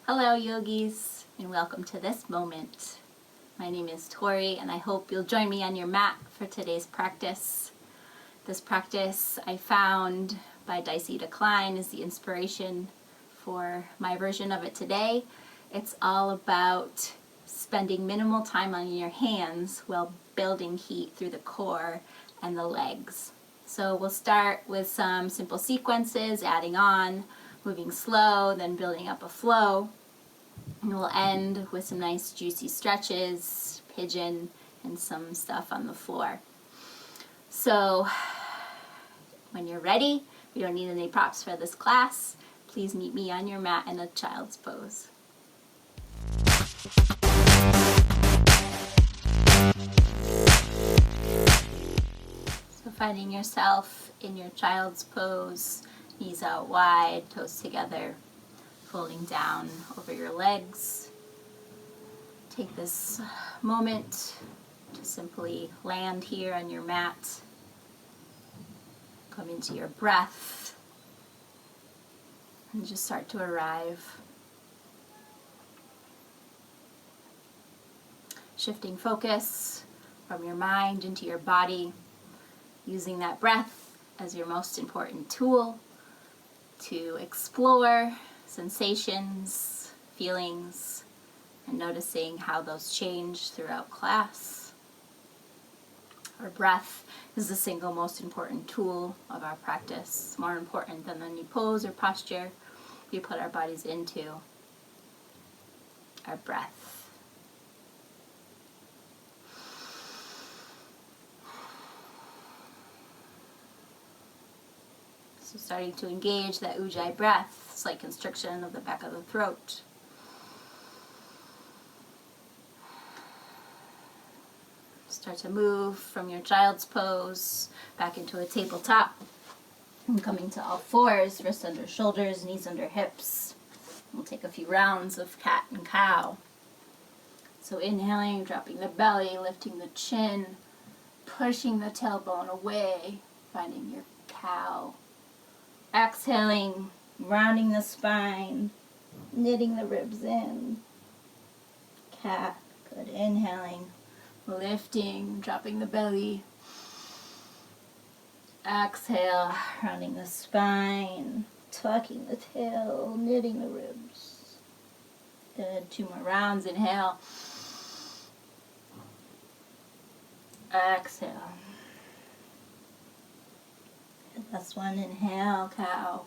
Hello yogis, and welcome to this moment. My name is Tori, and I hope you'll join me on your mat for today's practice. This practice I found by Dicey Decline is the inspiration for my version of it today. It's all about spending minimal time on your hands while building heat through the core and the legs. So we'll start with some simple sequences, adding on, moving slow, then building up a flow. And we'll end with some nice juicy stretches, pigeon, and some stuff on the floor. So when you're ready, you don't need any props for this class. Please meet me on your mat in a child's pose. So finding yourself in your child's pose, knees out wide, toes together, folding down over your legs. Take this moment to simply land here on your mat. Come into your breath and just start to arrive. Shifting focus from your mind into your body, using that breath as your most important tool to explore sensations, feelings, and noticing how those change throughout class. Our breath is the single most important tool of our practice, more important than any pose or posture we put our bodies into. Our breath. So starting to engage that ujjayi breath, slight constriction of the back of the throat. Start to move from your child's pose back into a tabletop. And coming to all fours, wrists under shoulders, knees under hips. We'll take a few rounds of cat and cow. So inhaling, dropping the belly, lifting the chin, pushing the tailbone away, finding your cow. Exhaling, rounding the spine, knitting the ribs in. Cat, good. Inhaling, lifting, dropping the belly. Exhale, rounding the spine, tucking the tail, knitting the ribs. Good. 2 more rounds. Inhale. Exhale. Last one, inhale, cow.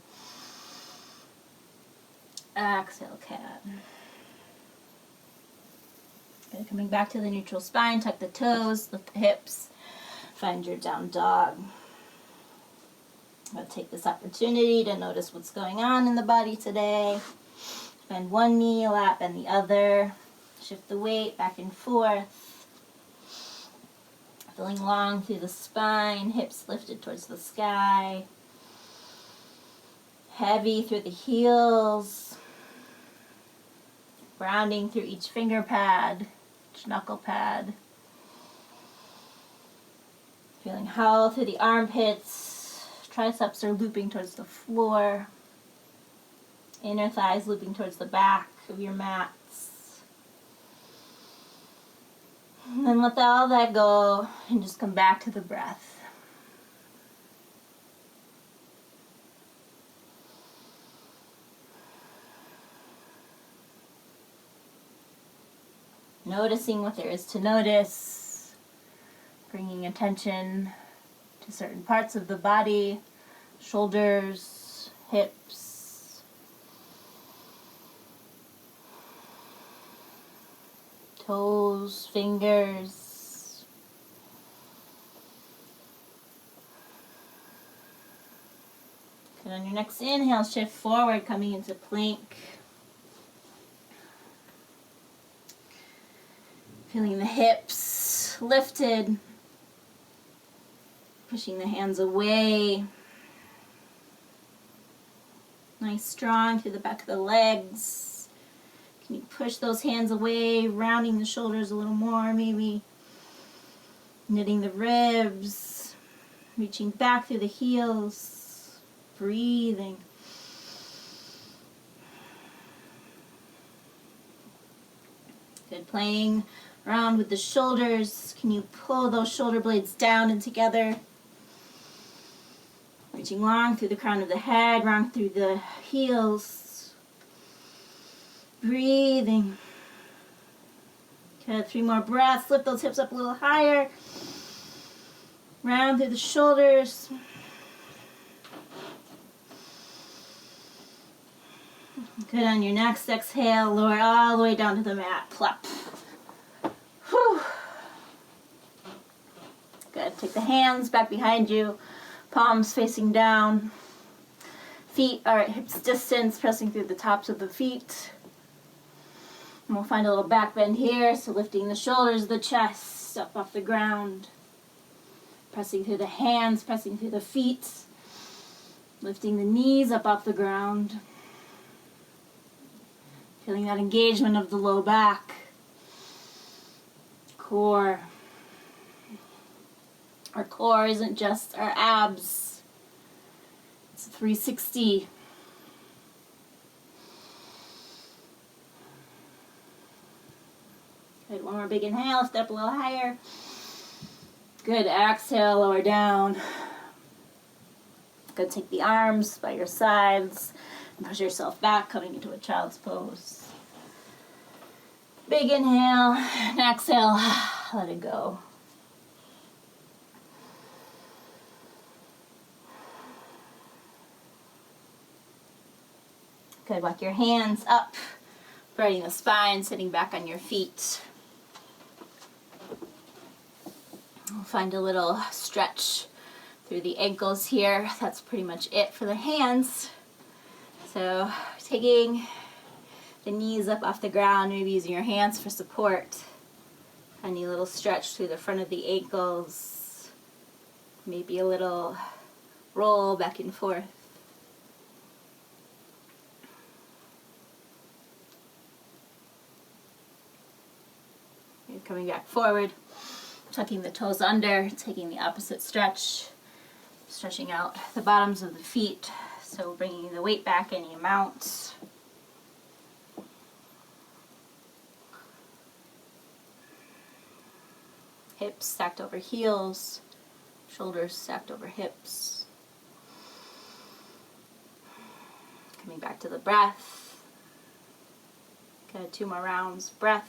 Exhale, cat. Good. Coming back to the neutral spine, tuck the toes, lift the hips, find your down dog. I'll take this opportunity to notice what's going on in the body today. Bend one knee, lap, and the other. Shift the weight back and forth. Feeling long through the spine, hips lifted towards the sky. Heavy through the heels. Grounding through each finger pad, each knuckle pad. Feeling hollow through the armpits. Triceps are looping towards the floor. Inner thighs looping towards the back of your mats. And then let all that go and just come back to the breath. Noticing what there is to notice, bringing attention to certain parts of the body, shoulders, hips, toes, fingers. And on your next inhale, shift forward, coming into plank. Feeling the hips lifted, pushing the hands away. Nice, strong through the back of the legs. Can you push those hands away, rounding the shoulders a little more, maybe knitting the ribs, reaching back through the heels, breathing. Good, playing around with the shoulders. Can you pull those shoulder blades down and together? Reaching long through the crown of the head, long through the heels. Breathing. Good, 3 more breaths. Lift those hips up a little higher. Round through the shoulders. Good, on your next exhale, lower all the way down to the mat. Plop. Whew. Good, take the hands back behind you. Palms facing down. Feet are at hips distance, pressing through the tops of the feet. And we'll find a little back bend here, so lifting the shoulders, the chest up off the ground. Pressing through the hands, pressing through the feet. Lifting the knees up off the ground. Feeling that engagement of the low back. Core. Our core isn't just our abs. It's a 360. Good, one more big inhale, lift up a little higher. Good, exhale, lower down. Good, take the arms by your sides and push yourself back, coming into a child's pose. Big inhale, and exhale, let it go. Good, walk your hands up, spreading the spine, sitting back on your feet. We'll find a little stretch through the ankles here. That's pretty much it for the hands. So taking the knees up off the ground, maybe using your hands for support. Any little stretch through the front of the ankles. Maybe a little roll back and forth. You're coming back forward. Tucking the toes under, taking the opposite stretch, stretching out the bottoms of the feet, so bringing the weight back any amount. Hips stacked over heels, shoulders stacked over hips. Coming back to the breath. Good, 2 more rounds, breath.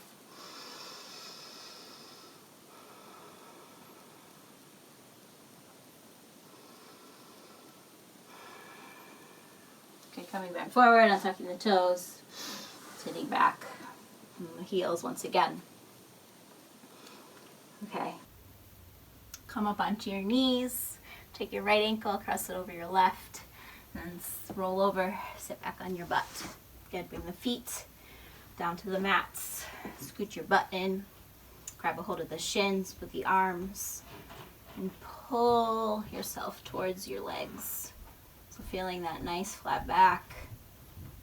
Coming back forward, untucking the toes, sitting back on the heels once again. Okay. Come up onto your knees, take your right ankle, cross it over your left, and then roll over, sit back on your butt. Good, bring the feet down to the mats, scoot your butt in, grab a hold of the shins with the arms, and pull yourself towards your legs. So feeling that nice flat back,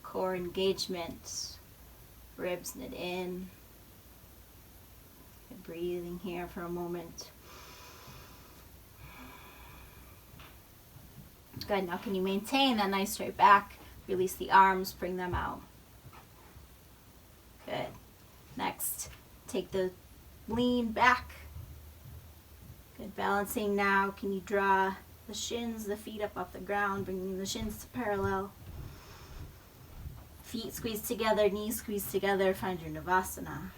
core engagement, ribs knit in. And breathing here for a moment. Good, now can you maintain that nice straight back? Release the arms, bring them out. Good. Next, take the lean back. Good, balancing now. Can you draw the shins, the feet up off the ground, bringing the shins to parallel. Feet squeeze together, knees squeeze together, find your Navasana.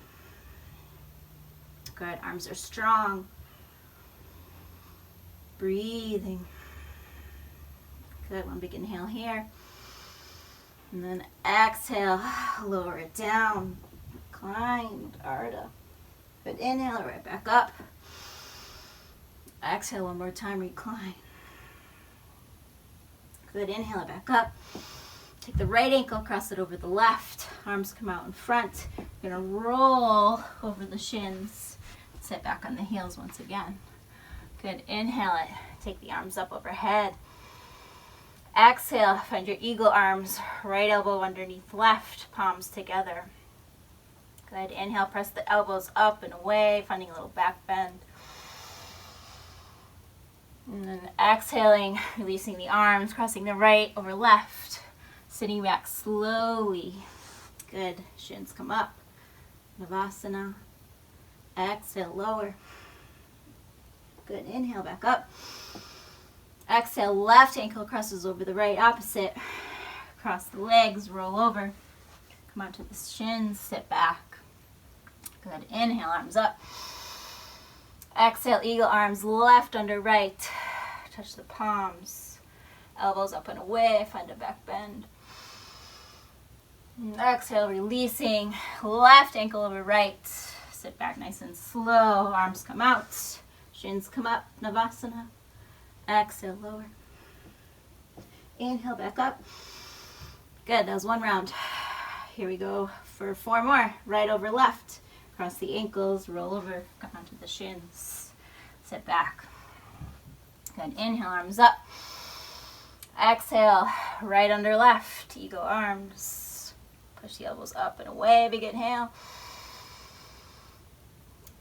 Good, arms are strong. Breathing. Good, one big inhale here. And then exhale, lower it down. Reclined, Ardha. Good, inhale, right back up. Exhale one more time, recline. Good, inhale it back up. Take the right ankle, cross it over the left. Arms come out in front. You're gonna roll over the shins. Sit back on the heels once again. Good, inhale it. Take the arms up overhead. Exhale, find your eagle arms. Right elbow underneath left, palms together. Good, inhale, press the elbows up and away, finding a little back bend. And then exhaling, releasing the arms, crossing the right over left, sitting back slowly. Good, shins come up, Navasana. Exhale, lower. Good, inhale, back up. Exhale, left ankle crosses over the right, opposite. Cross the legs, roll over. Come onto the shins, sit back. Good, inhale, arms up. Exhale, eagle arms, left under right. Touch the palms. Elbows up and away, find a back bend. And exhale, releasing. Left ankle over right. Sit back nice and slow. Arms come out. Shins come up. Navasana. Exhale, lower. Inhale, back up. Good, that was one round. Here we go for 4 more. Right over left. Cross the ankles, roll over, come onto the shins. Sit back. Good, inhale, arms up. Exhale, right under left. Eagle arms. Push the elbows up and away, big inhale.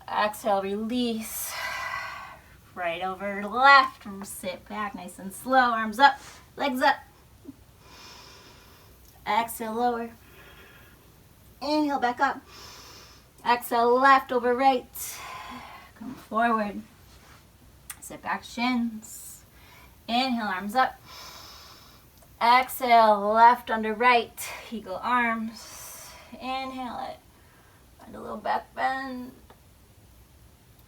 Exhale, release. Right over left. Sit back nice and slow. Arms up, legs up. Exhale, lower. Inhale, back up. Exhale, left over right. Come forward. Sit back, shins. Inhale, arms up. Exhale, left under right. Eagle arms. Inhale it. Find a little back bend.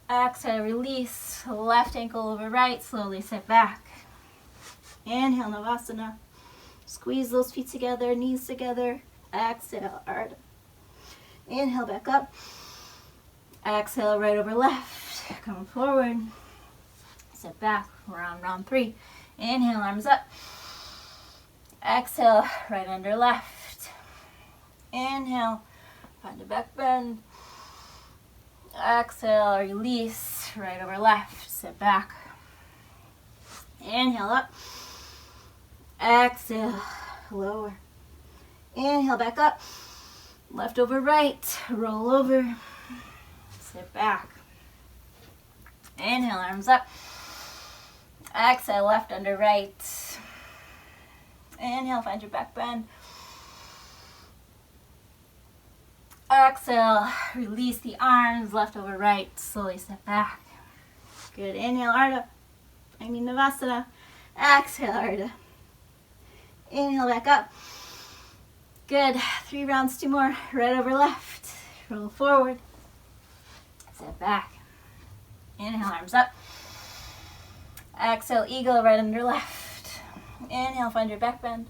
Exhale, release. Left ankle over right. Slowly sit back. Inhale, Navasana. Squeeze those feet together, knees together. Exhale, Ardha. Inhale, back up. Exhale, right over left. Come forward. Sit back. We're on round 3. Inhale, arms up. Exhale, right under left. Inhale, find a back bend. Exhale, release, right over left. Sit back. Inhale, up. Exhale, lower. Inhale, back up. Left over right. Roll over. Sit back. Inhale, arms up. Exhale, left under right. Inhale, find your back bend. Exhale, release the arms, left over right. Slowly step back. Good, inhale, Navasana. Exhale, Ardha. Inhale, back up. Good, 3 rounds, 2 more. Right over left. Roll forward. Sit back. Inhale, arms up. Exhale, eagle, right under left. Inhale, find your back bend.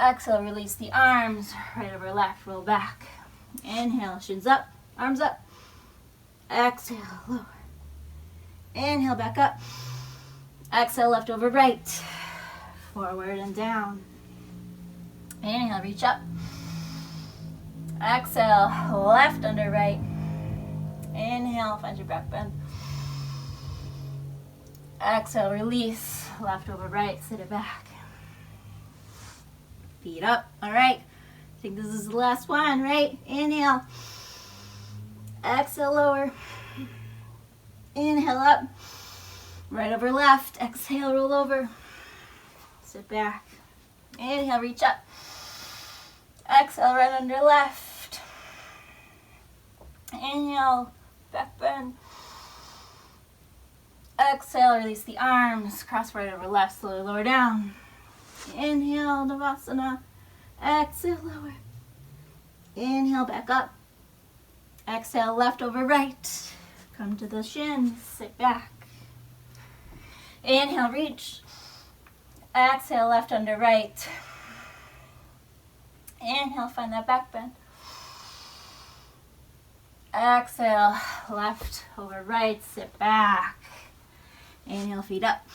Exhale, release the arms, right over left, roll back. Inhale, shins up, arms up. Exhale, lower. Inhale, back up. Exhale, left over right. Forward and down. Inhale, reach up. Exhale, left under right. Inhale, find your back bend. Exhale, release, left over right, sit it back. Feet up. All right. I think this is the last one, right? Inhale. Exhale, lower. Inhale, up. Right over left. Exhale, roll over. Sit back. Inhale, reach up. Exhale, right under left. Inhale, back bend. Exhale, release the arms. Cross right over left, slowly lower down. Inhale, Navasana. Exhale, lower. Inhale, back up. Exhale, left over right. Come to the shins, sit back. Inhale, reach. Exhale, left under right. Inhale, find that back bend. Exhale, left over right, sit back. Inhale, feet up.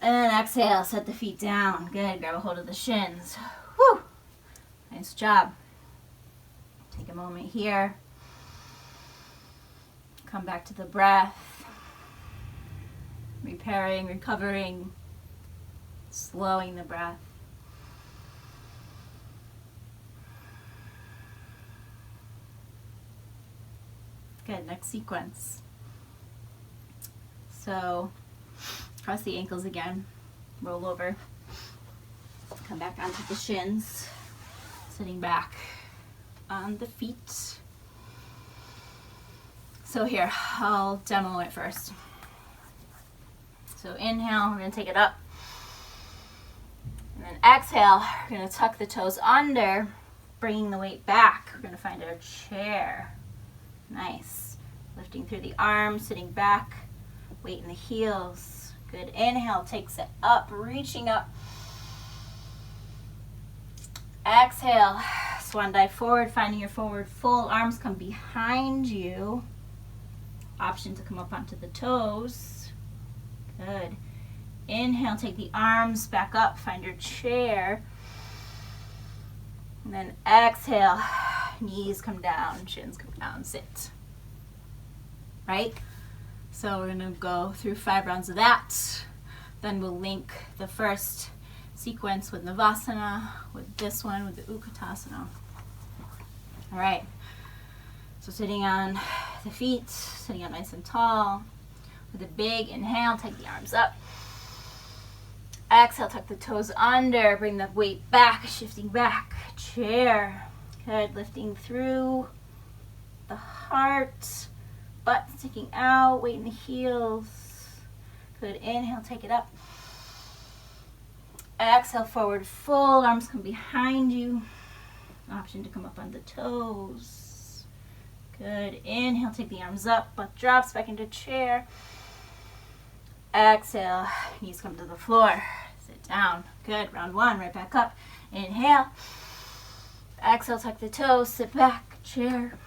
And exhale, set the feet down. Good, grab a hold of the shins. Whew, nice job. Take a moment here. Come back to the breath. Repairing, recovering, slowing the breath. Good, next sequence. So, cross the ankles again, roll over, come back onto the shins, sitting back, on the feet. So here, I'll demo it first. So inhale, we're going to take it up. And then exhale, we're going to tuck the toes under, bringing the weight back. We're going to find our chair. Nice. Lifting through the arms, sitting back, weight in the heels. Good. Inhale, takes it up, reaching up. Exhale, swan dive forward, finding your forward fold. Arms come behind you. Option to come up onto the toes. Good. Inhale, take the arms back up, find your chair. And then exhale, knees come down, shins come down, sit. Right? So we're gonna go through 5 rounds of that. Then we'll link the first sequence with Navasana, with this one, with the Utkatasana. All right. So sitting on the feet, sitting up nice and tall. With a big inhale, take the arms up. Exhale, tuck the toes under, bring the weight back, shifting back. Chair. Good, lifting through the heart. Butt sticking out, weight in the heels. Good, inhale, take it up. Exhale, forward fold, arms come behind you. Option to come up on the toes. Good, inhale, take the arms up, butt drops back into chair. Exhale, knees come to the floor. Sit down. Good, round 1, right back up. Inhale. Exhale, tuck the toes, sit back, chair.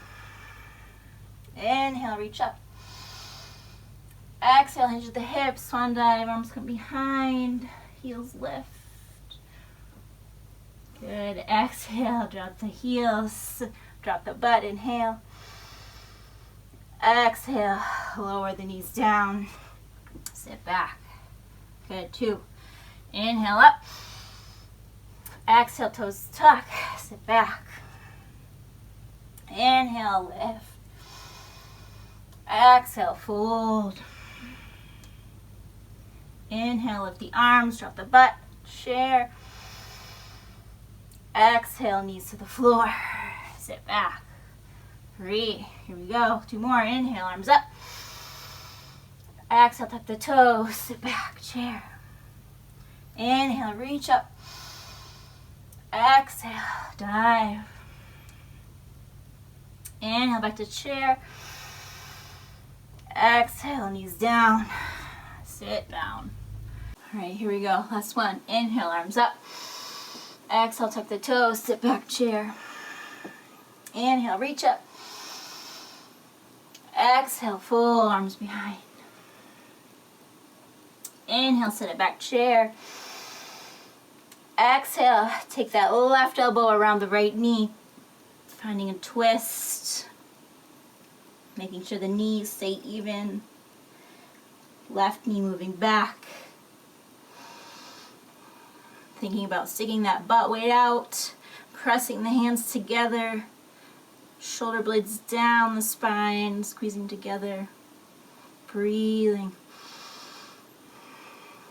Inhale, reach up. Exhale, hinge at the hips, swan dive, arms come behind, heels lift. Good, exhale, drop the heels, drop the butt, inhale. Exhale, lower the knees down, sit back. Good, 2. Inhale up. Exhale, toes tuck, sit back. Inhale, lift. Exhale, fold. Inhale, lift the arms, drop the butt, chair. Exhale, knees to the floor, sit back. 3, here we go, 2 more. Inhale, arms up. Exhale, tuck the toes, sit back, chair. Inhale, reach up. Exhale, dive. Inhale, back to chair. Exhale, knees down, sit down. All right, here we go, last one. Inhale, arms up. Exhale, tuck the toes, sit back, chair. Inhale, reach up. Exhale, full arms behind. Inhale, sit it back, chair. Exhale, take that left elbow around the right knee, finding a twist, making sure the knees stay even. Left knee moving back. Thinking about sticking that butt weight out, pressing the hands together, shoulder blades down the spine, squeezing together, breathing.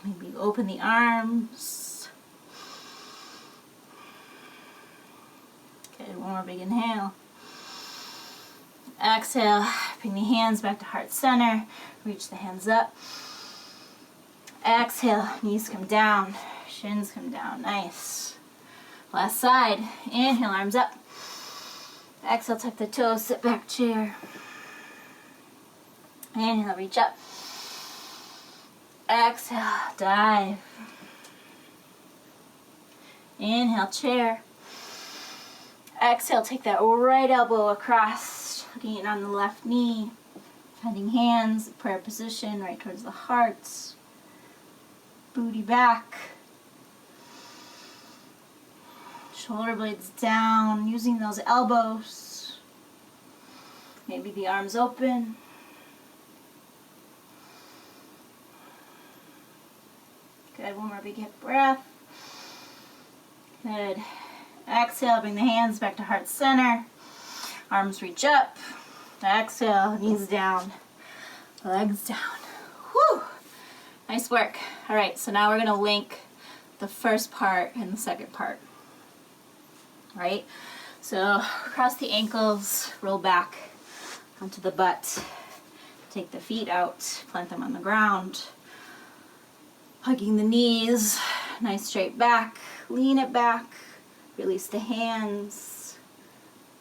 Maybe open the arms. Okay, one more big inhale. Exhale, bring the hands back to heart center, reach the hands up. Exhale, knees come down, shins come down, nice. Last side, inhale, arms up. Exhale, tuck the toes, sit back, chair. Inhale, reach up. Exhale, dive. Inhale, chair. Exhale, take that right elbow across, tucking it on the left knee. Finding hands, prayer position, right towards the heart. Booty back. Shoulder blades down, using those elbows. Maybe the arms open. Good, one more big hip breath. Good. Exhale, bring the hands back to heart center. Arms reach up. Exhale, knees down, legs down. Whew. Nice work. All right, so now we're going to link the first part and the second part. Right? So cross the ankles, roll back onto the butt. Take the feet out, plant them on the ground. Hugging the knees, nice straight back. Lean it back, release the hands.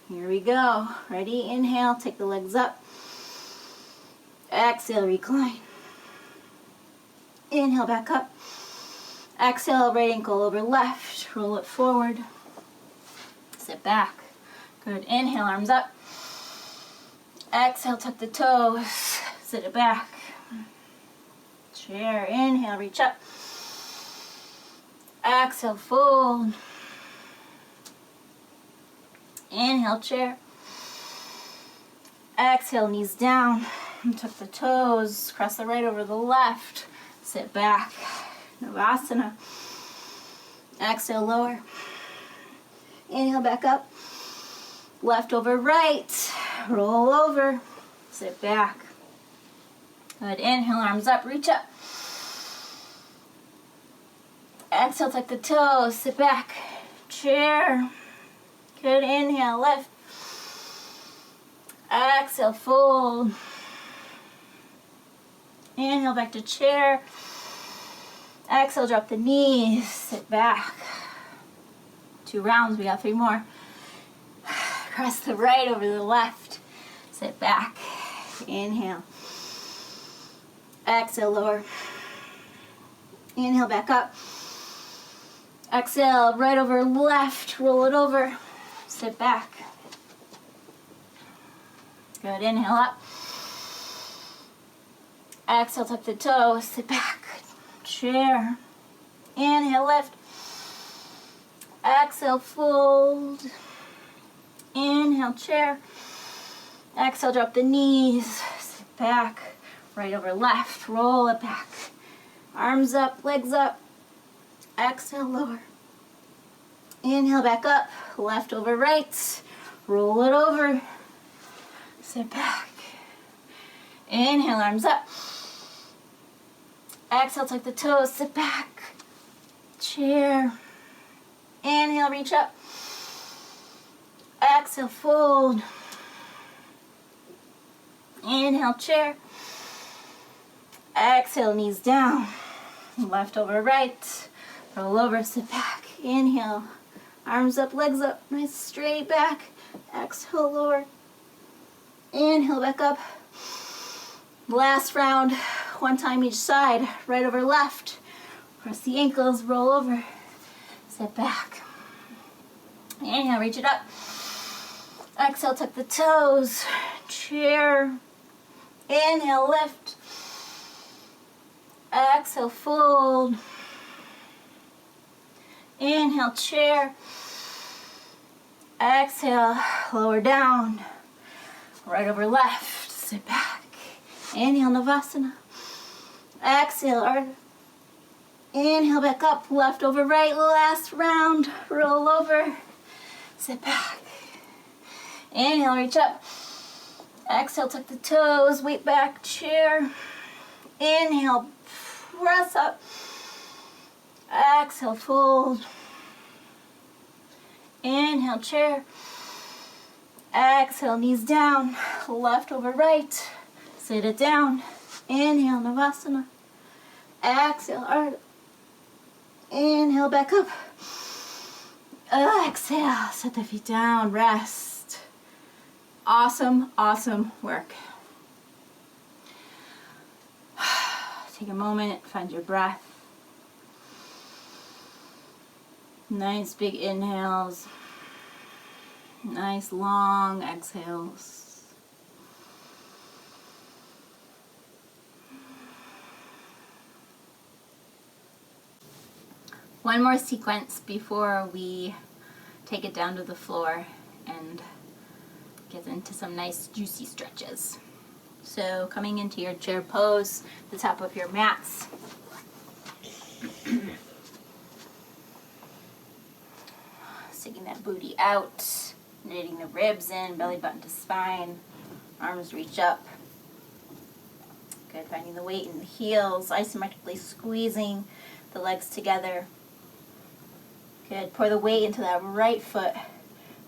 Here we go. Ready? Inhale, take the legs up. Exhale, recline. Inhale, back up. Exhale, right ankle over left. Roll it forward. Sit back. Good. Inhale, arms up. Exhale, tuck the toes. Sit it back. Chair. Inhale, reach up. Exhale, fold. Inhale, chair. Exhale, knees down. And tuck the toes. Cross the right over the left. Sit back. Navasana. Exhale, lower. Inhale, back up. Left over right. Roll over. Sit back. Good. Inhale, arms up, reach up. Exhale, tuck the toes, sit back. Chair. Good. Inhale, lift. Exhale, fold. Inhale, back to chair. Exhale, drop the knees, sit back. 2 rounds, we got 3 more. Cross the right over the left. Sit back. Inhale. Exhale, lower. Inhale, back up. Exhale, right over left. Roll it over. Sit back. Good. Inhale, up. Exhale, tuck the toes. Sit back. Chair. Inhale, lift. Exhale, fold. Inhale, chair. Exhale, drop the knees. Sit back. Right over left. Roll it back. Arms up, legs up. Exhale, lower. Inhale, back up. Left over right. Roll it over. Sit back. Inhale, arms up. Exhale, tuck the toes. Sit back. Chair. Inhale, reach up. Exhale, fold. Inhale, chair. Exhale, knees down. Left over right. Roll over, sit back. Inhale. Arms up, legs up. Nice straight back. Exhale, lower. Inhale, back up. Last round. 1 time each side. Right over left. Press the ankles, roll over. Sit back. Inhale, reach it up. Exhale, tuck the toes. Chair. Inhale, lift. Exhale, fold. Inhale, chair. Exhale, lower down. Right over left. Sit back. Inhale, Navasana. Exhale, inhale, back up. Left over right. Last round. Roll over. Sit back. Inhale, reach up. Exhale, tuck the toes. Weight back. Chair. Inhale, press up. Exhale, fold. Inhale, chair. Exhale, knees down. Left over right. Sit it down. Inhale, Navasana. Exhale, Ardha. Inhale, back up. Exhale, set the feet down, rest. Awesome, awesome work. Take a moment, find your breath. Nice big inhales. Nice long exhales. One more sequence before we take it down to the floor and get into some nice juicy stretches. So coming into your chair pose, the top of your mats. Sticking that booty out, knitting the ribs in, belly button to spine, arms reach up. Good, finding the weight in the heels, isometrically squeezing the legs together. Good, pour the weight into that right foot.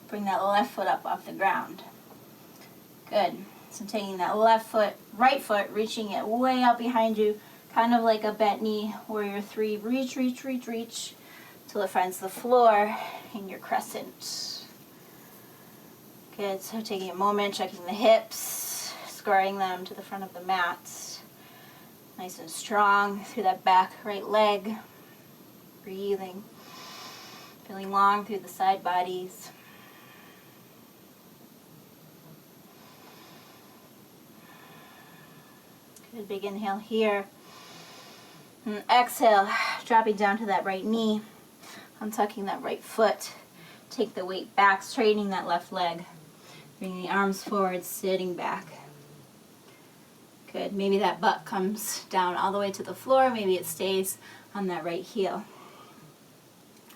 Bring that left foot up off the ground. Good. So taking that left foot, right foot, reaching it way out behind you, kind of like a bent knee, warrior three. Reach, reach, reach, reach, till it finds the floor in your crescent. Good. So taking a moment, checking the hips, squaring them to the front of the mat. Nice and strong through that back right leg. Breathing. Feeling long through the side bodies. Good, big inhale here. And exhale, dropping down to that right knee. Untucking that right foot. Take the weight back, straightening that left leg. Bringing the arms forward, sitting back. Good, maybe that butt comes down all the way to the floor. Maybe it stays on that right heel.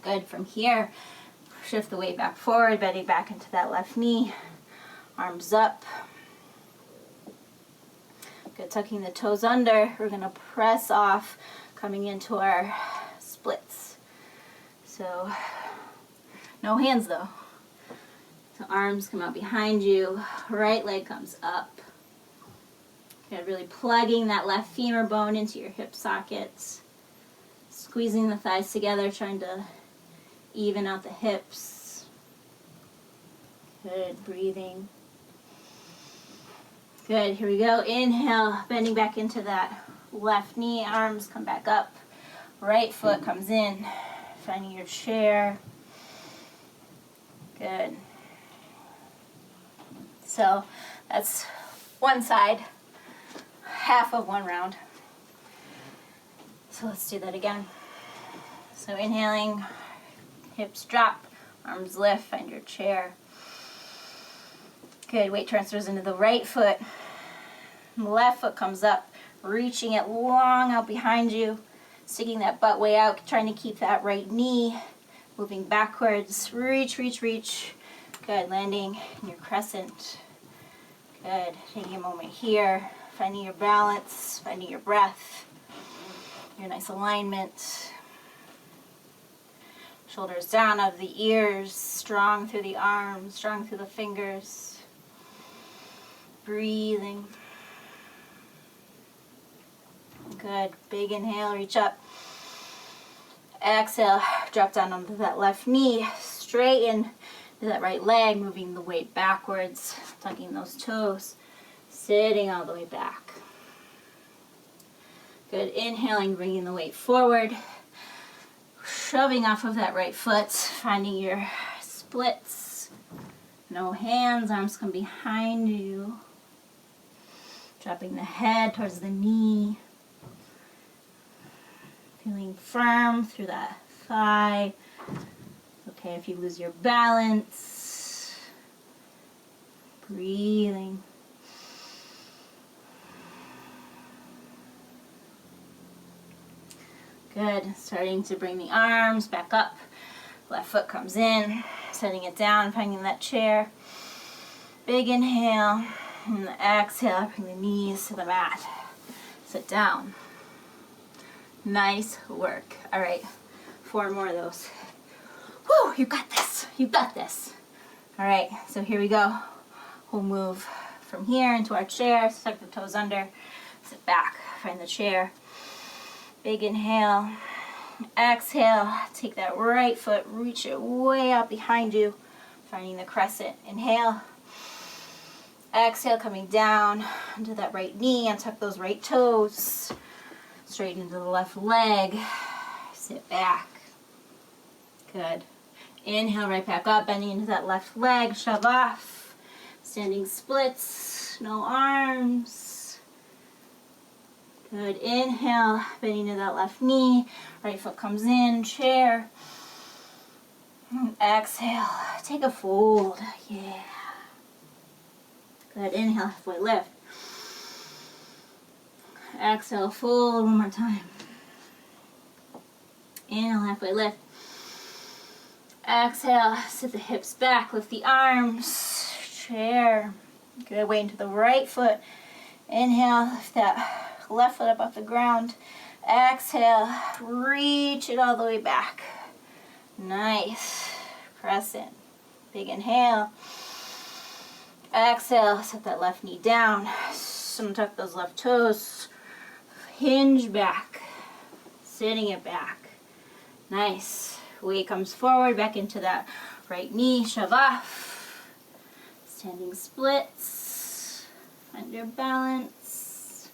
Good, from here, shift the weight back forward, bending back into that left knee. Arms up. Good, tucking the toes under. We're going to press off, coming into our splits. So, no hands though. So arms come out behind you. Right leg comes up. Good, really plugging that left femur bone into your hip sockets. Squeezing the thighs together, trying to even out the hips. Good, breathing. Good, here we go. Inhale, bending back into that left knee. Arms come back up. Right foot comes in. Finding your chair. Good. So that's one side, half of one round. So let's do that again. So inhaling, hips drop, arms lift, find your chair. Good, weight transfers into the right foot. Left foot comes up, reaching it long out behind you, sticking that butt way out, trying to keep that right knee moving backwards. Reach, reach, reach. Good, landing in your crescent. Good, taking a moment here, finding your balance, finding your breath, your nice alignment. Shoulders down out of the ears, strong through the arms, strong through the fingers. Breathing. Good. Big inhale, reach up. Exhale, drop down onto that left knee. Straighten to that right leg, moving the weight backwards, tucking those toes, sitting all the way back. Good. Inhaling, bringing the weight forward. Shoving off of that right foot, finding your splits. No hands, arms come behind you. Dropping the head towards the knee. Feeling firm through that thigh. Okay, if you lose your balance. Breathing. Good. Starting to bring the arms back up. Left foot comes in. Setting it down, finding that chair. Big inhale. And exhale, bring the knees to the mat. Sit down. Nice work. All right, 4 more of those. Woo, you got this. You got this. All right, so here we go. We'll move from here into our chair. Tuck the toes under. Sit back. Find the chair. Big inhale. Exhale. Take that right foot. Reach it way out behind you. Finding the crescent. Inhale. Exhale, coming down onto that right knee. Untuck those right toes. Straighten into the left leg. Sit back. Good. Inhale, right back up, bending into that left leg. Shove off. Standing splits. No arms. Good. Inhale, bending into that left knee. Right foot comes in. Chair. And exhale. Take a fold. Yeah. Good. Inhale, halfway lift. Exhale, fold one more time. Inhale, halfway lift. Exhale, sit the hips back, lift the arms. Chair. Good. Weight into the right foot. Inhale, lift that left foot up off the ground. Exhale, reach it all the way back. Nice. Crescent. Big inhale. Exhale, set that left knee down. Tuck those left toes. Hinge back. Sitting it back. Nice. Weight comes forward, back into that right knee. Shove off. Standing splits. Find your balance.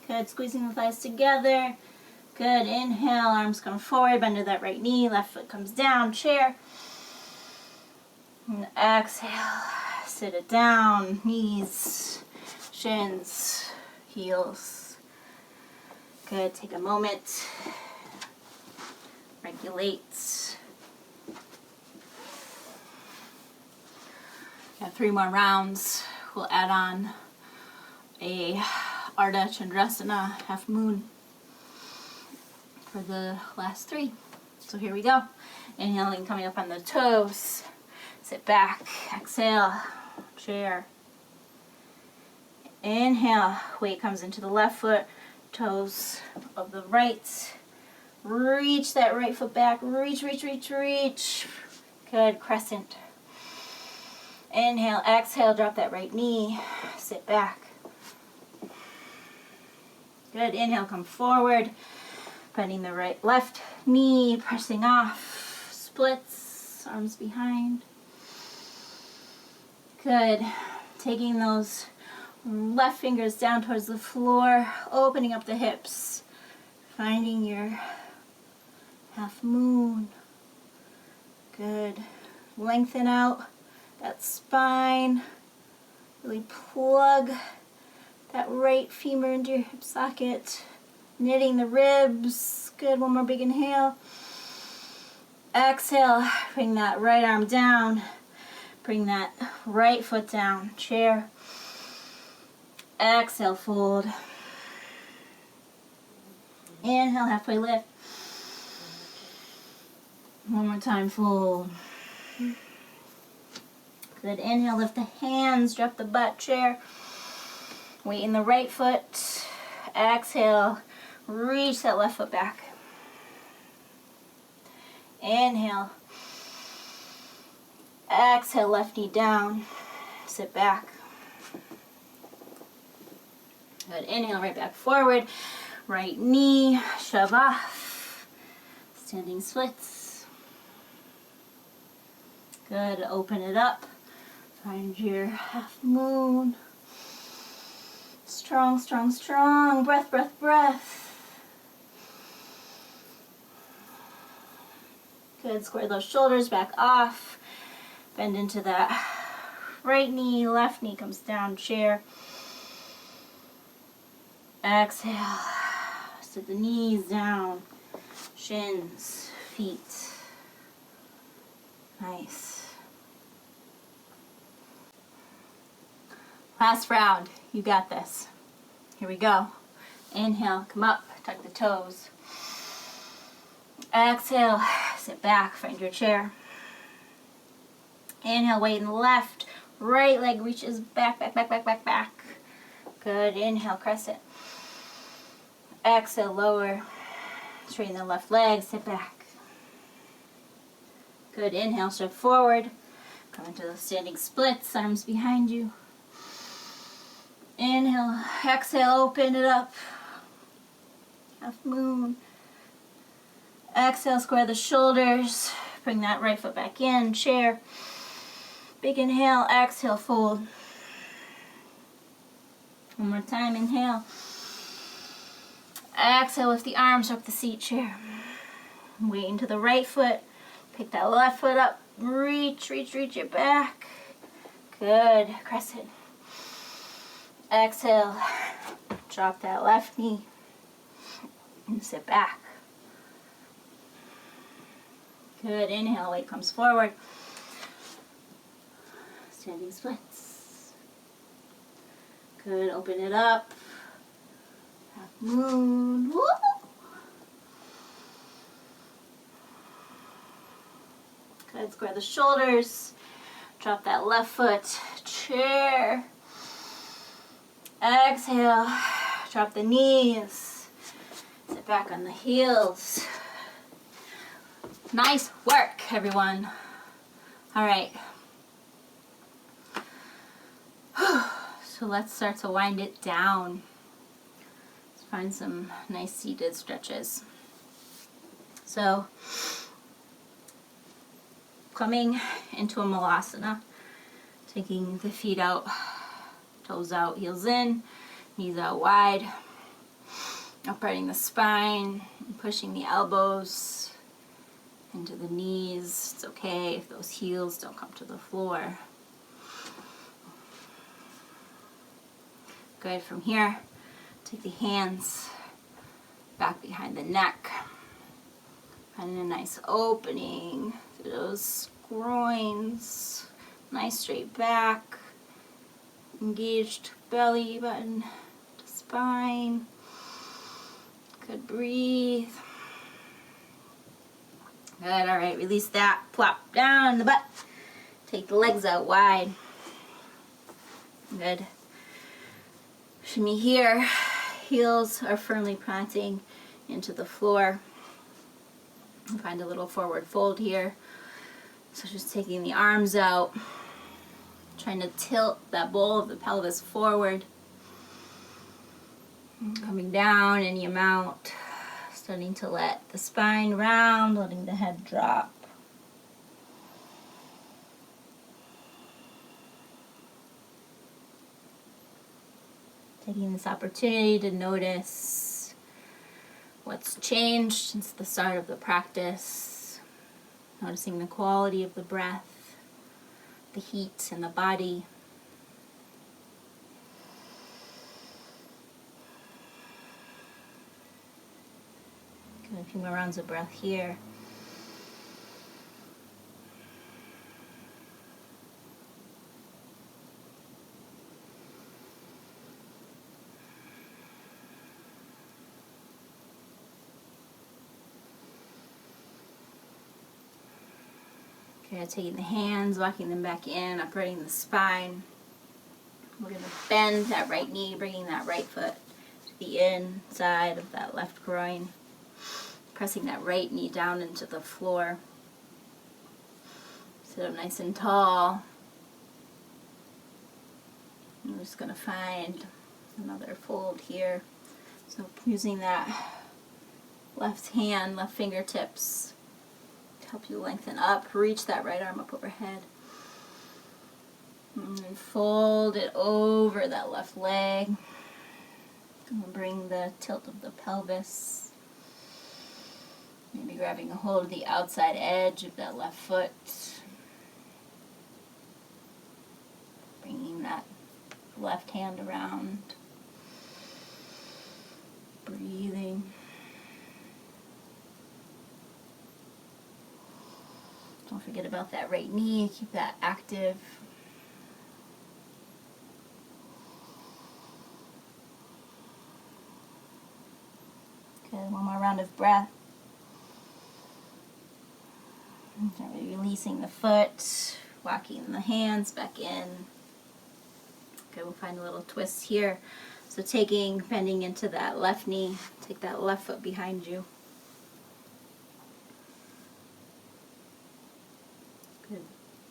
Good. Squeezing the thighs together. Good. Inhale. Arms come forward. Bend to that right knee. Left foot comes down. Chair. And exhale. Sit it down. Knees. Shins. Heels. Good. Take a moment. Regulate. Got 3 more rounds. We'll add on a Ardha Chandrasana, half moon, for the last 3. So here we go. Inhaling, coming up on the toes. Sit back. Exhale. Chair. Inhale. Weight comes into the left foot. Toes of the right. Reach that right foot back. Reach, reach, reach, reach. Good. Crescent. Inhale. Exhale. Drop that right knee. Sit back. Good. Inhale. Come forward. Bending the left knee. Pressing off. Splits. Arms behind. Good. Taking those left fingers down towards the floor. Opening up the hips. Finding your half moon. Good. Lengthen out that spine. Really plug that right femur into your hip socket. Knitting the ribs. Good. One more big inhale. Exhale. Bring that right arm down. Bring that right foot down. Chair. Exhale. Fold. Inhale. Halfway lift. One more time. Fold. Good. Inhale. Lift the hands. Drop the butt. Chair. Weight in the right foot. Exhale. Reach that left foot back. Inhale. Exhale, left knee down. Sit back. Good. Inhale, right back forward. Right knee, shove off. Standing splits. Good. Open it up. Find your half moon. Strong, strong, strong. Breath, breath, breath. Good. Square those shoulders back off. Bend into that right knee. Left knee comes down. Chair. Exhale. Sit the knees down. Shins. Feet. Nice. Last round. You got this. Here we go. Inhale. Come up. Tuck the toes. Exhale. Sit back. Find your chair. Inhale. Weight in the left. Right leg reaches back, back, back, back, back, back. Good. Inhale. Crescent. Exhale. Lower. Straighten the left leg. Sit back. Good. Inhale. Step forward. Come into the standing splits. Arms behind you. Inhale. Exhale. Open it up. Half moon. Exhale. Square the shoulders. Bring that right foot back in. Chair. Big inhale. Exhale. Fold. One more time. Inhale. Exhale. Lift the arms up the seat. Chair. Weight into the right foot. Pick that left foot up. Reach, reach, reach it back. Good. Crescent. Exhale. Drop that left knee. And sit back. Good. Inhale. Weight comes forward. Standing splits. Good. Open it up. Half moon. Woo! Good. Square the shoulders. Drop that left foot. Chair. Exhale. Drop the knees. Sit back on the heels. Nice work, everyone. All right. So let's start to wind it down. Let's find some nice seated stretches. So, coming into a Navasana, taking the feet out, toes out, heels in, knees out wide, uprighting the spine, pushing the elbows into the knees. It's okay if those heels don't come to the floor. Good. From here, take the hands back behind the neck, finding a nice opening through those groins, nice straight back, engaged belly button to spine. Good. Breathe. Good. All right, release that. Plop down in the butt. Take the legs out wide. Good. Shimmy here. Heels are firmly planting into the floor. Find a little forward fold here. So just taking the arms out, trying to tilt that bowl of the pelvis forward. Coming down any amount. Starting to let the spine round, letting the head drop. Taking this opportunity to notice what's changed since the start of the practice. Noticing the quality of the breath, the heat in the body. A few more rounds of breath here. Okay, taking the hands, walking them back in, uprighting the spine. We're going to bend that right knee, bringing that right foot to the inside of that left groin. Pressing that right knee down into the floor. Sit up nice and tall. I'm just going to find another fold here. So using that left hand, left fingertips to help you lengthen up. Reach that right arm up overhead. And then fold it over that left leg. And bring the tilt of the pelvis. Maybe grabbing a hold of the outside edge of that left foot. Bringing that left hand around. Breathing. Don't forget about that right knee. Keep that active. Good. One more round of breath. Releasing the foot, walking the hands back in. Okay, we'll find a little twist here. So bending into that left knee, take that left foot behind you. Good.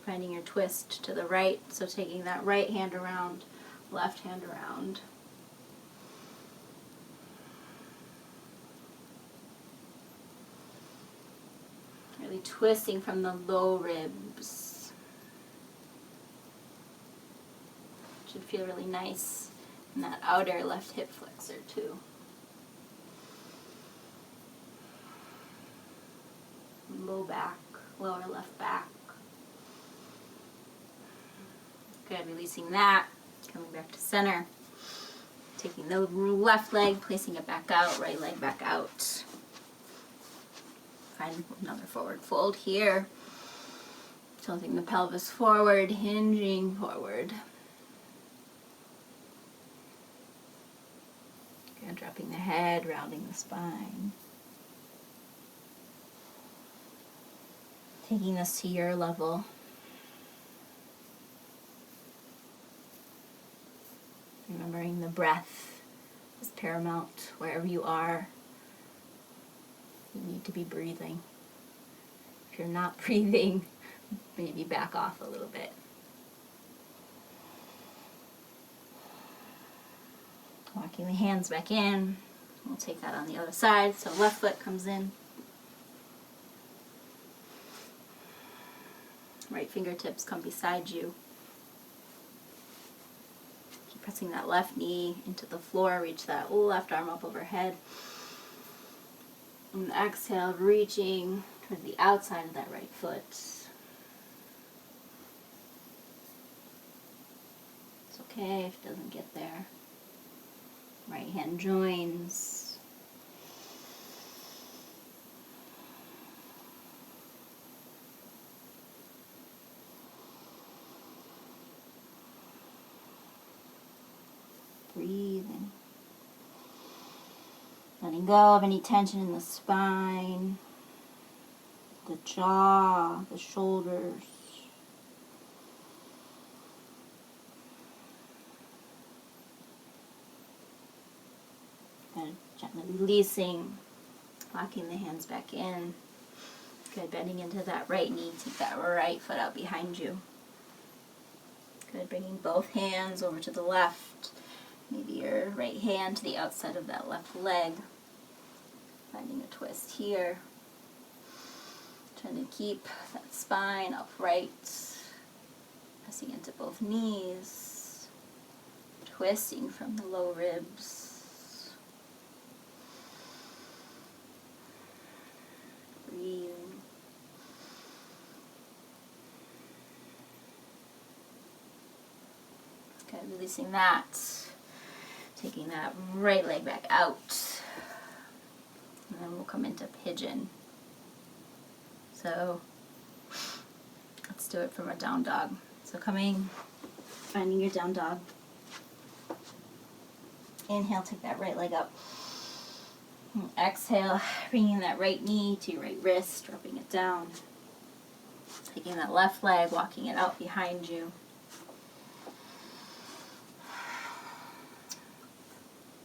Finding your twist to the right, so taking that right hand around, left hand around. Really twisting from the low ribs. Should feel really nice in that outer left hip flexor too. Low back, lower left back. Good, releasing that. Coming back to center. Taking the left leg, placing it back out, right leg back out. Find another forward fold here. Tilting the pelvis forward, hinging forward. Good, dropping the head, rounding the spine. Taking this to your level. Remembering the breath is paramount wherever you are. You need to be breathing. If you're not breathing, maybe back off a little bit. Walking the hands back in. We'll take that on the other side. So left foot comes in. Right fingertips come beside you. Keep pressing that left knee into the floor. Reach that left arm up overhead. And exhale, reaching towards the outside of that right foot. It's okay if it doesn't get there. Right hand joins. Breathing. Letting go of any tension in the spine, the jaw, the shoulders. And gently releasing, locking the hands back in. Good, bending into that right knee. Take that right foot out behind you. Good, bringing both hands over to the left. Maybe your right hand to the outside of that left leg. Finding a twist here. Trying to keep that spine upright. Pressing into both knees. Twisting from the low ribs. Breathing. Okay, releasing that. Taking that right leg back out. And then we'll come into pigeon. So let's do it from our down dog. So finding your down dog. Inhale, take that right leg up. And exhale, bringing that right knee to your right wrist, dropping it down. Taking that left leg, walking it out behind you.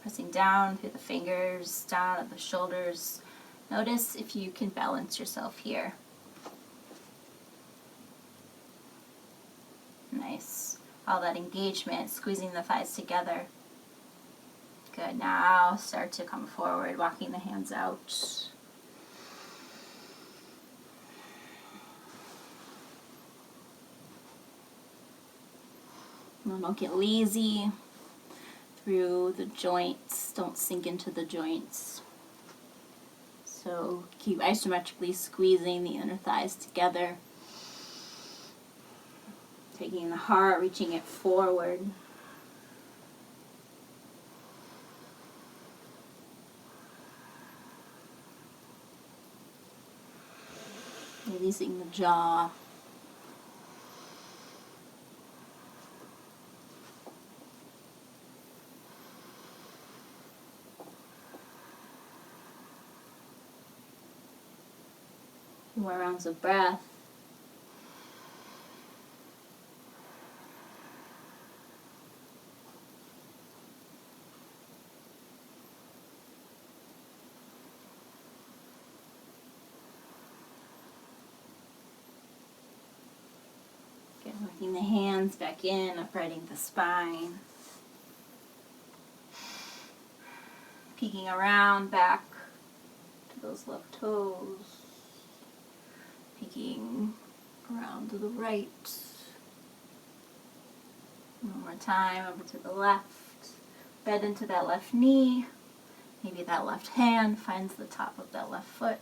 Pressing down through the fingers, down at the shoulders. Notice if you can balance yourself here. Nice. All that engagement, squeezing the thighs together. Good. Now start to come forward, walking the hands out. No, don't get lazy through the joints. Don't sink into the joints. So keep isometrically squeezing the inner thighs together. Taking the heart, reaching it forward. Releasing the jaw. More rounds of breath. Good, working the hands back in, uprighting the spine. Peeking around back to those left toes. Peeking around to the right. One more time, over to the left. Bend into that left knee. Maybe that left hand finds the top of that left foot.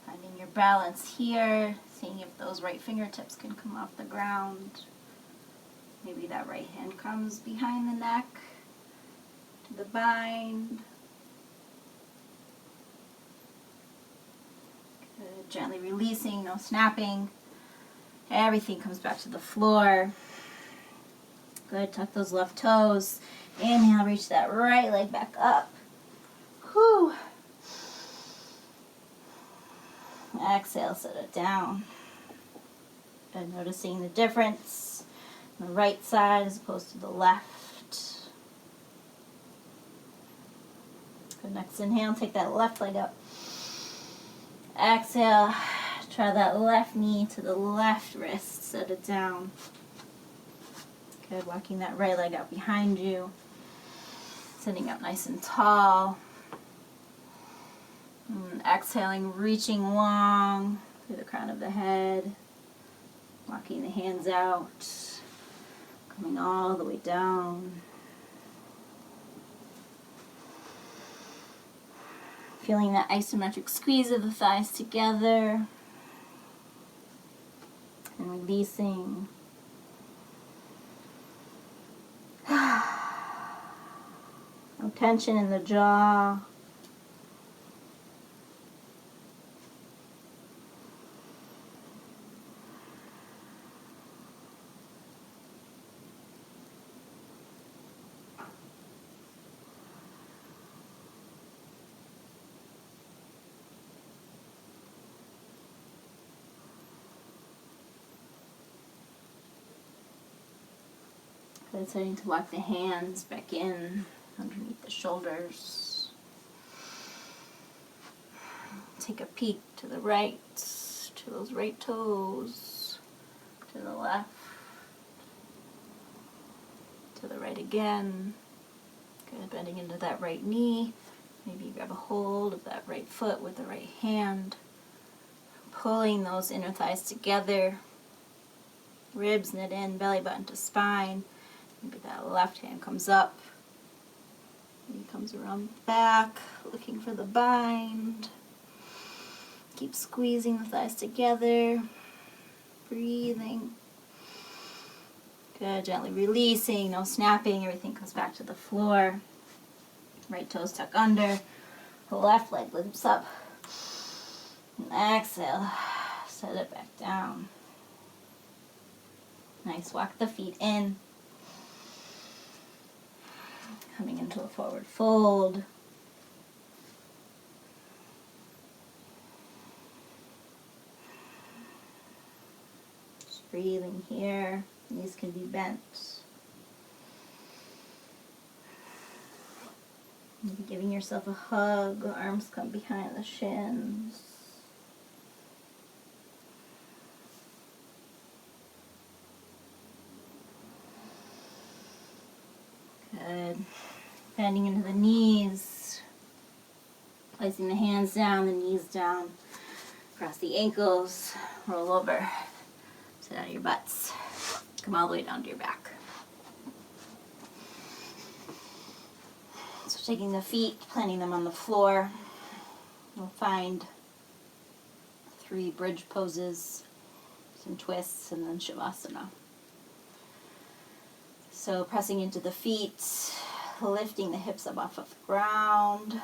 Finding your balance here. Seeing if those right fingertips can come off the ground. Maybe that right hand comes behind the neck. To the bind. Good. Gently releasing, no snapping. Everything comes back to the floor. Good. Tuck those left toes. Inhale, reach that right leg back up. Whew. Exhale, set it down. Good. Noticing the difference on the right side as opposed to the left. Good, next inhale, take that left leg up. Exhale, draw that left knee to the left wrist, set it down. Good, walking that right leg out behind you. Sitting up nice and tall. And exhaling, reaching long through the crown of the head. Walking the hands out. Coming all the way down. Feeling that isometric squeeze of the thighs together. And releasing. No tension in the jaw. Good, starting to walk the hands back in underneath the shoulders. Take a peek to the right, to those right toes, to the left, to the right again. Good, bending into that right knee. Maybe grab a hold of that right foot with the right hand. Pulling those inner thighs together. Ribs knit in, belly button to spine. Maybe that left hand comes up. Maybe comes around back, looking for the bind. Keep squeezing the thighs together. Breathing. Good, gently releasing, no snapping. Everything comes back to the floor. Right toes tuck under. The left leg lifts up. And exhale, set it back down. Nice, walk the feet in. Coming into a forward fold. Just breathing here. Knees can be bent. Maybe giving yourself a hug. Arms come behind the shins. Good. Bending into the knees. Placing the hands down, the knees down. Cross the ankles. Roll over. Sit out of your butts. Come all the way down to your back. So taking the feet, planting them on the floor. You'll find 3 bridge poses, some twists, and then Shavasana. So pressing into the feet, lifting the hips up off of the ground,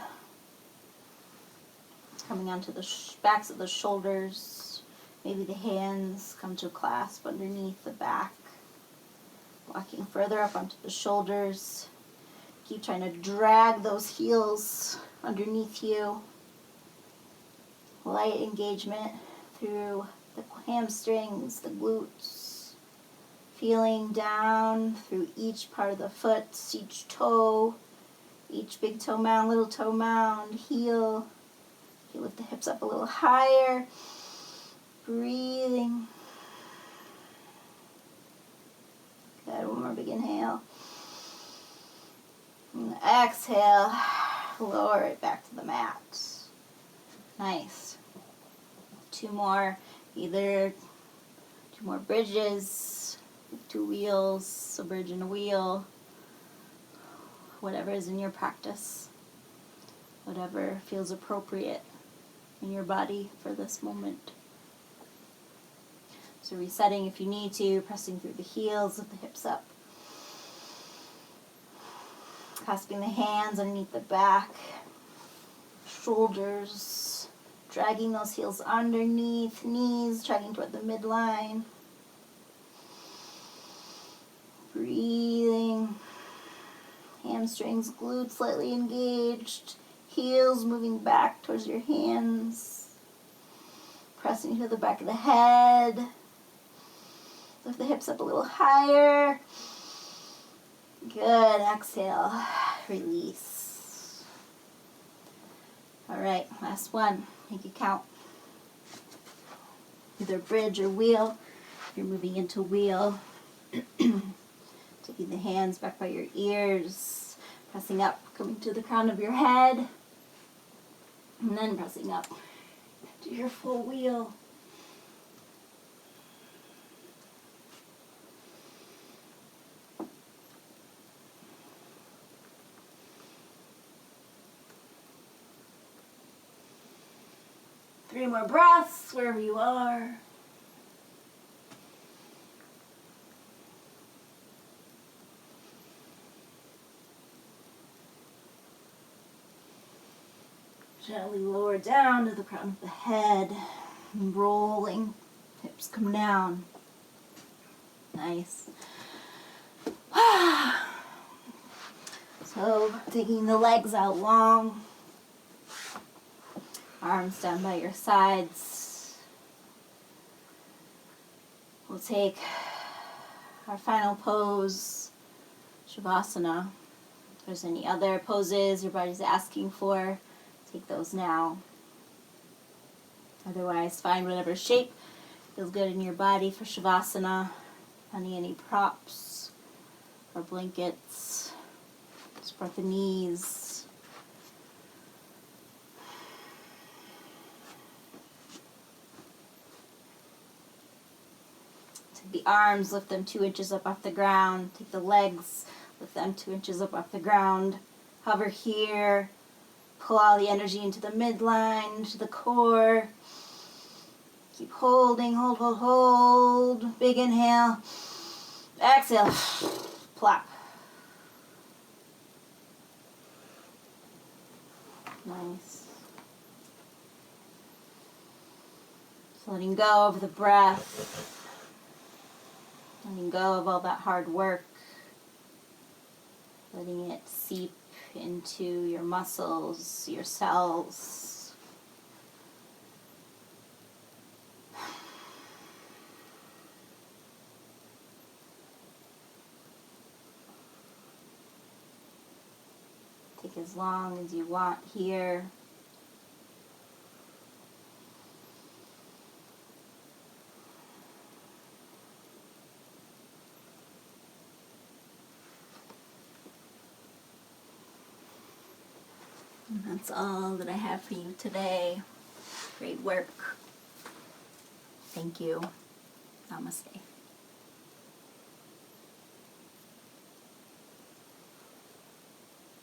coming onto the backs of the shoulders. Maybe the hands come to a clasp underneath the back, walking further up onto the shoulders. Keep trying to drag those heels underneath you. Light engagement through the hamstrings, the glutes. Feeling down through each part of the foot, each toe, each big toe mound, little toe mound, heel. You lift the hips up a little higher. Breathing. Good, one more big inhale. And exhale, lower it back to the mat. Nice. 2 more, either 2 more bridges, 2 wheels, a bridge and a wheel, whatever is in your practice, whatever feels appropriate in your body for this moment. So resetting if you need to, pressing through the heels, lift the hips up. Clasping the hands underneath the back, shoulders, dragging those heels underneath, knees dragging toward the midline. Breathing. Hamstrings, glutes slightly engaged. Heels moving back towards your hands. Pressing to the back of the head. Lift the hips up a little higher. Good. Exhale. Release. All right, last one. Make it count. Either bridge or wheel. If you're moving into wheel, taking the hands back by your ears, pressing up, coming to the crown of your head, and then pressing up to your full wheel. Three more breaths wherever you are. Gently lower down to the crown of the head, and rolling. Hips come down. Nice. So, taking the legs out long. Arms down by your sides. We'll take our final pose, Shavasana. If there's any other poses your body's asking for, take those now. Otherwise, find whatever shape feels good in your body for Shavasana. Finding any props or blankets. Support the knees. Take the arms, lift them 2 inches up off the ground. Take the legs, lift them 2 inches up off the ground. Hover here. Pull all the energy into the midline, into the core. Keep holding, hold, hold, hold. Big inhale. Exhale. Plop. Nice. So letting go of the breath. Letting go of all that hard work. Letting it seep into your muscles, your cells. Take as long as you want here. And that's all that I have for you today. Great work. Thank you. Namaste.